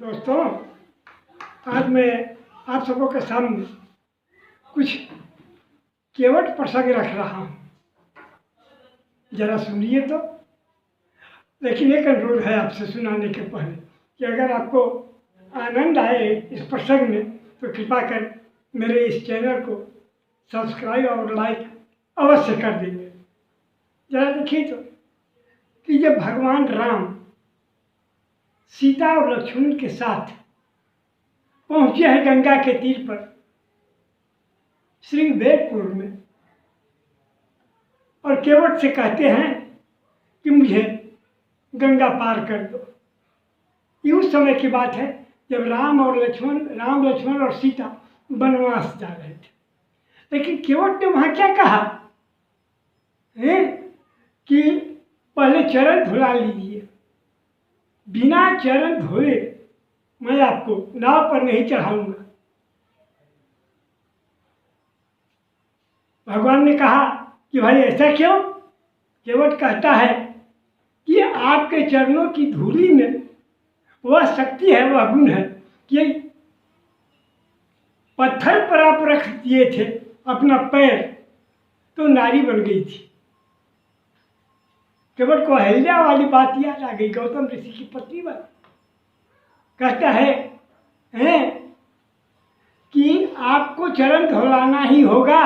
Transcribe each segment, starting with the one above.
दोस्तों, आज मैं आप सबों के सामने कुछ केवट प्रसंग रख रहा हूँ। जरा सुनिए तो। लेकिन एक अनुरोध है आपसे सुनाने के पहले कि अगर आपको आनंद आए इस प्रसंग में तो कृपा कर मेरे इस चैनल को सब्सक्राइब और लाइक अवश्य कर देंगे। जरा देखिए तो कि जब भगवान राम सीता और लक्ष्मण के साथ पहुंचे हैं गंगा के तीर पर श्रृंगवेरपुर में, और केवट से कहते हैं कि मुझे गंगा पार कर दो। ये उस समय की बात है जब राम लक्ष्मण और सीता वनवास जा रहे थे। लेकिन केवट ने वहां क्या कहा है कि पहले चरण धुला लीजिए, बिना चरण धोए मैं आपको नाव पर नहीं चढ़ाऊंगा। भगवान ने कहा कि भाई ऐसा क्यों? केवट कहता है कि आपके चरणों की धूली में वह शक्ति है, वह गुण है कि पत्थर पर आप रख दिए थे अपना पैर तो नारी बन गई थी। केवट को अहिल्या वाली बात याद आ गई, गौतम ऋषि की पत्नी वाली। कहता है कि आपको चरण धुलाना ही होगा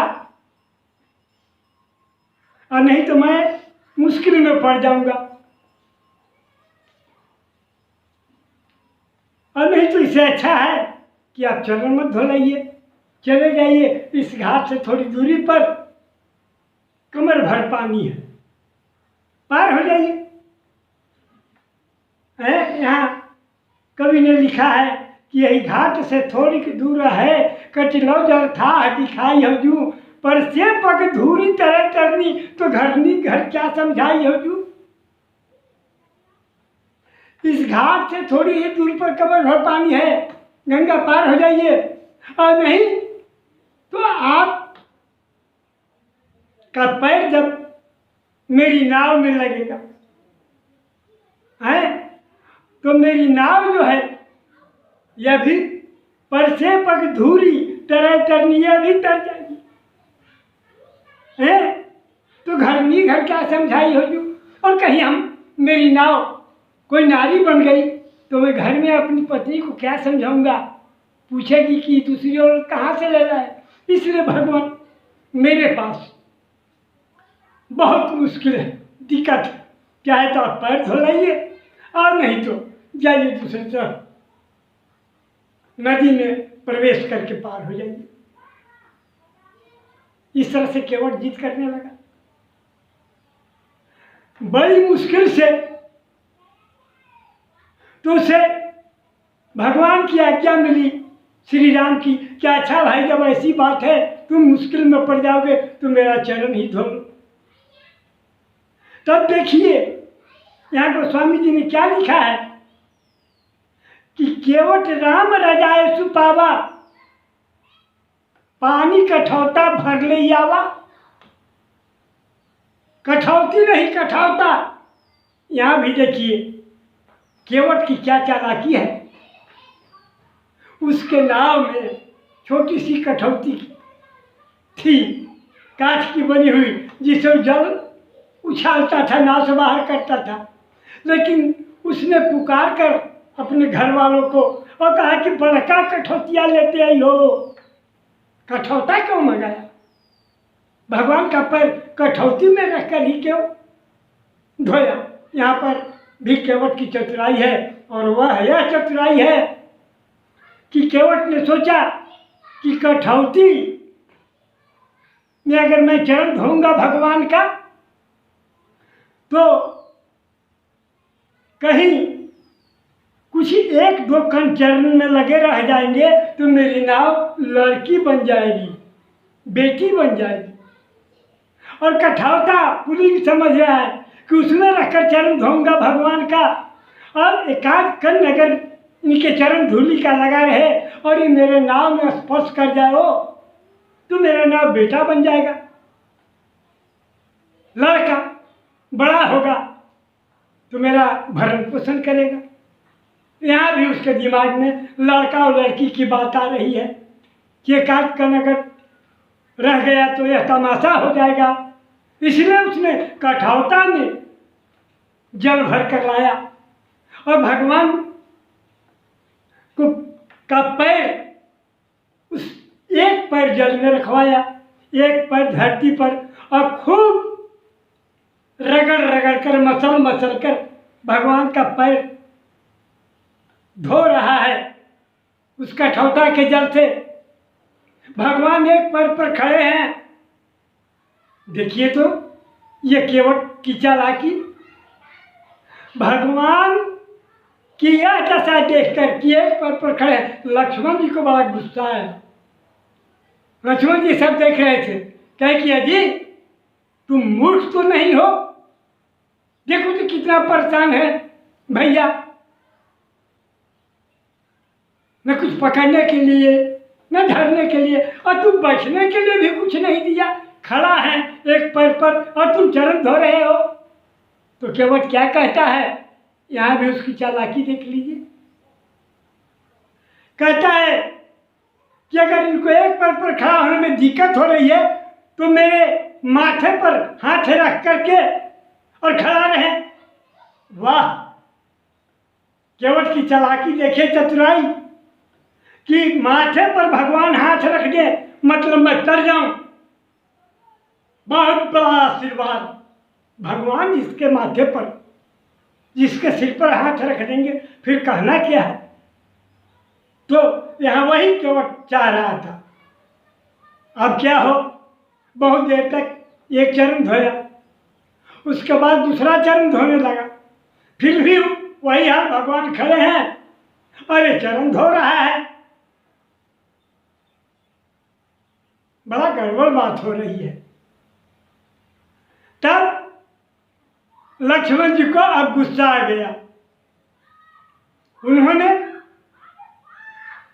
और नहीं तो मैं मुश्किल में पड़ जाऊंगा, और नहीं तो इससे अच्छा है कि आप चरण मत धुलाइए, चले जाइए इस घाट से थोड़ी दूरी पर कमर भर पानी है, पार हो जाइए। यहाँ कवि ने लिखा है कि यही घाट से थोड़ी दूर है, कटिलो जल था दिखाई हजू, पर से पग धूरी तरह करनी तो घर क्या समझाई हजू। इस घाट से थोड़ी ही दूर पर कमर भर पानी है, गंगा पार हो जाइए, और नहीं तो आप का पैर जब मेरी नाव में लगेगा तो मेरी नाव जो है यह भी पर से पग धूरी तरह करनी, यह भी तर जाएगी। तो घर क्या समझाई हो जू। और कहीं मेरी नाव कोई नारी बन गई तो मैं घर में अपनी पत्नी को क्या समझाऊंगा, पूछेगी कि दूसरी औरत कहाँ से ले लाए। इसलिए भगवान मेरे पास बहुत मुश्किल है, दिक्कत है, चाहे तो आप पैर धुलाइए और नहीं तो जाइए दूसरी तरफ नदी में प्रवेश करके पार हो जाइए। इस तरह से केवट जिद करने लगा। बड़ी मुश्किल से तो उसे भगवान की आज्ञा मिली, श्री राम की, क्या अच्छा भाई जब ऐसी बात है तुम मुश्किल में पड़ जाओगे तो मेरा चरण ही धो लो। तब देखिए यहाँ गोस्वामी जी ने क्या लिखा है कि केवट राम रजाए सुपावा, पानी कठौता भर ले आवा। कठौती नहीं कठौता। यहाँ भी देखिए केवट की क्या चालाकी है। उसके नाव में छोटी सी कठौती थी, काठ की बनी हुई, जिससे जल उछालता था, नाव से बाहर करता था। लेकिन उसने पुकार कर अपने घर वालों को और कहा कि बड़का कठौतिया लेते आई हो। कठौता क्यों मंगाया? भगवान का पैर कठौती में रखकर ही क्यों धोया? यहाँ पर भी केवट की चतुराई है, और वह यह चतुराई है कि केवट ने सोचा कि कठौती में अगर मैं चरण धोऊंगा भगवान का तो कहीं कुछ एक दो कण चरण में लगे रह जाएंगे तो मेरी नाव लड़की बन जाएगी, बेटी बन जाएगी। और कठौता पुलिंग समझ रहा है कि उसमें रखकर चरण धोऊंगा भगवान का, और एकाध कण अगर इनके चरण धूलि का लगा रहे और ये मेरे नाव में स्पर्श कर जाए तो मेरा नाव बेटा बन जाएगा, लड़का बड़ा होगा तो मेरा भरण पोषण करेगा। यहाँ भी उसके दिमाग में लड़का और लड़की की बात आ रही है कि एक आध कण अगर रह गया तो यह तमाशा हो जाएगा। इसलिए उसने कठौता में जल भर कर लाया और भगवान को का पैर, उस एक पैर जल में रखवाया, एक पैर धरती पर, और खूब रगड़ रगड़ कर, मसल मसल कर भगवान का पैर धो रहा है उस कठौता के जल से। भगवान एक पैर पर खड़े हैं। देखिए तो ये केवट की चालाकी। भगवान कि यह दशा देखकर कि एक पैर पर खड़े, लक्ष्मण जी को बड़ा गुस्सा है। लक्ष्मण जी सब देख रहे थे, कहे कि अजी तुम मूर्ख तो नहीं हो, देखो तो कितना परेशान है भैया, न कुछ पकड़ने के लिए न धरने के लिए, और तुम बैठने के लिए भी कुछ नहीं दिया, खड़ा है एक पैर पर और तुम चरण धो रहे हो। तो केवट क्या कहता है, यहां भी उसकी चालाकी देख लीजिए। कहता है कि अगर इनको एक पैर पर खड़ा होने में दिक्कत हो रही है तो मेरे माथे पर हाथ रख करके और खड़ा रहे। वाह, केवट की चालाकी देखे, चतुराई, कि माथे पर भगवान हाथ रख दे मतलब मैं तर जाऊं। बहुत बड़ा आशीर्वाद। भगवान जिसके माथे पर, जिसके सिर पर हाथ रख देंगे, फिर कहना क्या है। तो यहां वही केवट चाह रहा था। अब क्या हो, बहुत देर तक एक चरण धोया, उसके बाद दूसरा चरण धोने लगा, फिर भी वही हाल, भगवान खड़े हैं और ये चरण धो रहा है। बड़ा गड़बड़ बात हो रही है। तब लक्ष्मण जी को अब गुस्सा आ गया। उन्होंने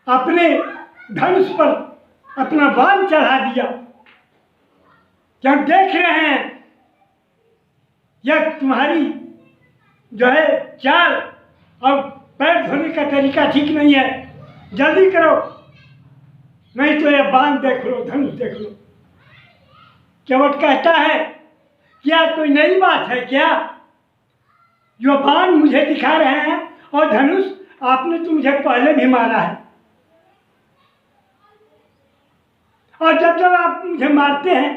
अपने धनुष पर अपना बाण चढ़ा दिया। जब देख रहे हैं यह तुम्हारी जो है चाल और पैर धोने का तरीका ठीक नहीं है, जल्दी करो नहीं तो यह बाण देख लो, धनुष देख लो। केवट कहता है क्या कोई नई बात है क्या, जो बाण मुझे दिखा रहे हैं और धनुष आपने तो मुझे पहले भी मारा है, और जब जब आप मुझे मारते हैं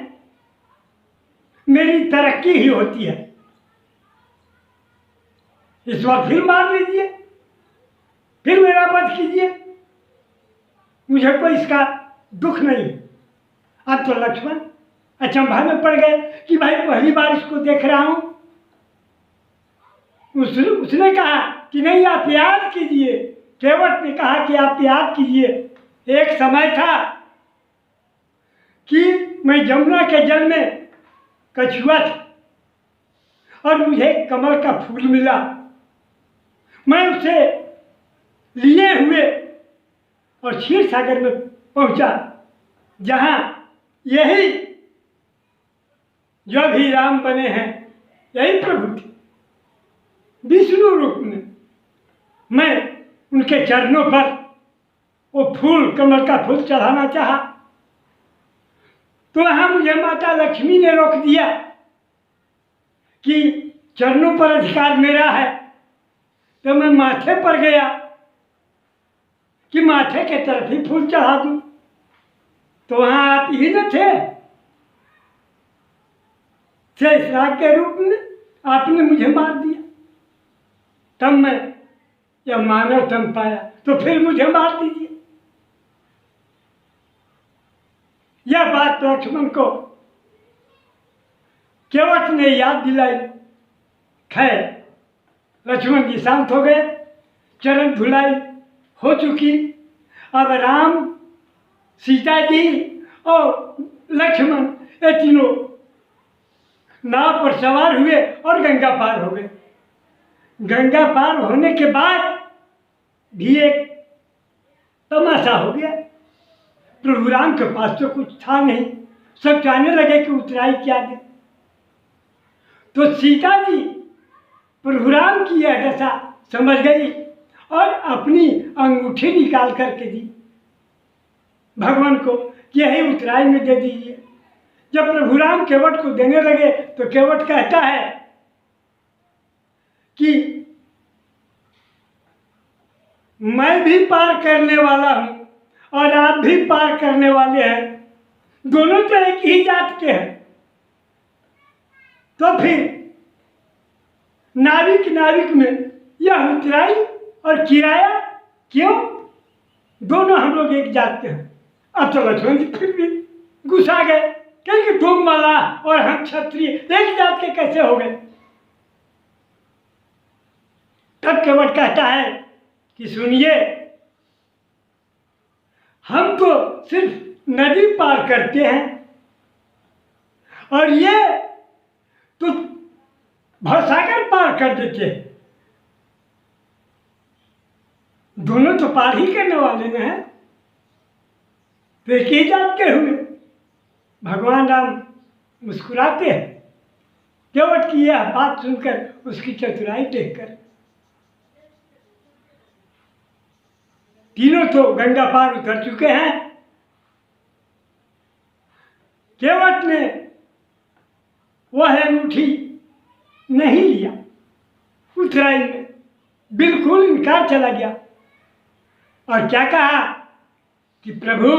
मेरी तरक्की ही होती है। इस बार फिर मार लीजिए, फिर मेरा वध कीजिए, मुझे कोई इसका दुख नहीं। अब तो लक्ष्मण अचंभा में पड़ गए कि भाई पहली बार इसको देख रहा हूं। उसने कहा कि नहीं, आप याद कीजिए। केवट ने कहा कि आप याद कीजिए, एक समय था कि मैं यमुना के जल में कछुआ था और मुझे कमल का फूल मिला। मैं उसे लिए हुए और क्षीर सागर में पहुंचा, जहां यही जो भी राम बने हैं यही प्रभु थे विष्णु रूप में। मैं उनके चरणों पर वो फूल, कमल का फूल चढ़ाना चाहा, तो वहां मुझे माता लक्ष्मी ने रोक दिया कि चरणों पर अधिकार मेरा है। तो मैं माथे पर गया कि माथे के तरफ ही फूल चढ़ा दूं, तो वहां आप ही न थे। शेषनाग के रूप में आपने मुझे मार दिया, तब मैं यह मानव तन पाया, तो फिर मुझे मार दीजिए। यह बात लक्ष्मण को केवट ने याद दिलाई। खैर, लक्ष्मण जी शांत हो गए, चरण धुलाई हो चुकी। अब राम, सीता जी और लक्ष्मण ये तीनों नाव पर सवार हुए और गंगा पार हो गए। गंगा पार होने के बाद भी एक तमाशा हो गया। प्रभु राम के पास तो कुछ था नहीं, सब चाहने लगे कि उतराई क्या दे। तो सीता जी प्रभु राम की यह दशा समझ गई और अपनी अंगूठी निकाल करके दी भगवान को कि यही उत्तरायण में दे दीजिए। जब प्रभु राम केवट को देने लगे तो केवट कहता है कि मैं भी पार करने वाला हूं और आप भी पार करने वाले हैं, दोनों तो एक ही जात के हैं, तो फिर नाविक नाविक में यह उत्तराई और किराया क्यों? दोनों हम लोग एक जात के हैं। अब तो लक्ष्मण जी फिर भी गुस्सा गए, क्योंकि तुम मला और हम क्षत्रिय एक जात के कैसे हो गए। तब केवट कहता है कि सुनिए, हम तो सिर्फ नदी पार करते हैं और ये तो भवसागर पार कर देते हैं, दोनों तो पार ही करने वाले में हैं, तो एक ही जात के हुए। भगवान राम मुस्कुराते हैं केवट की यह बात सुनकर, उसकी चतुराई देखकर। तीनों तो गंगा पार उतर चुके हैं। केवट ने वह अंगूठी नहीं लिया, उत्तराई में बिल्कुल इनकार चला गया और क्या कहा कि प्रभु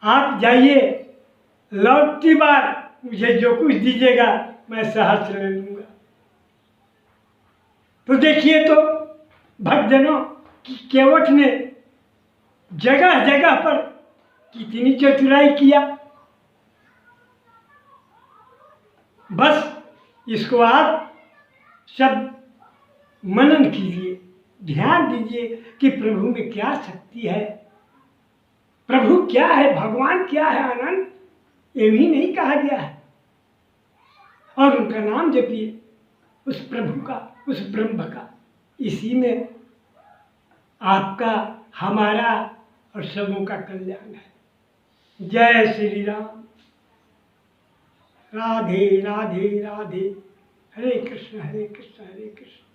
आप जाइए, लौटती बार मुझे जो कुछ दीजिएगा मैं सहर्ष ले लूंगा। तो देखिए तो भक्तजनों कि केवट ने जगह जगह पर कितनी चतुराई किया। बस इसको आप सब मनन कीजिए, ध्यान दीजिए कि प्रभु में क्या शक्ति है, प्रभु क्या है, भगवान क्या है, अनंत, ये भी नहीं कहा गया है। और उनका नाम जपिए, उस प्रभु का, उस ब्रह्म का। इसी में आपका, हमारा और सबों का कल्याण है। जय श्री राम। राधे राधे राधे। हरे कृष्ण हरे कृष्ण हरे कृष्ण।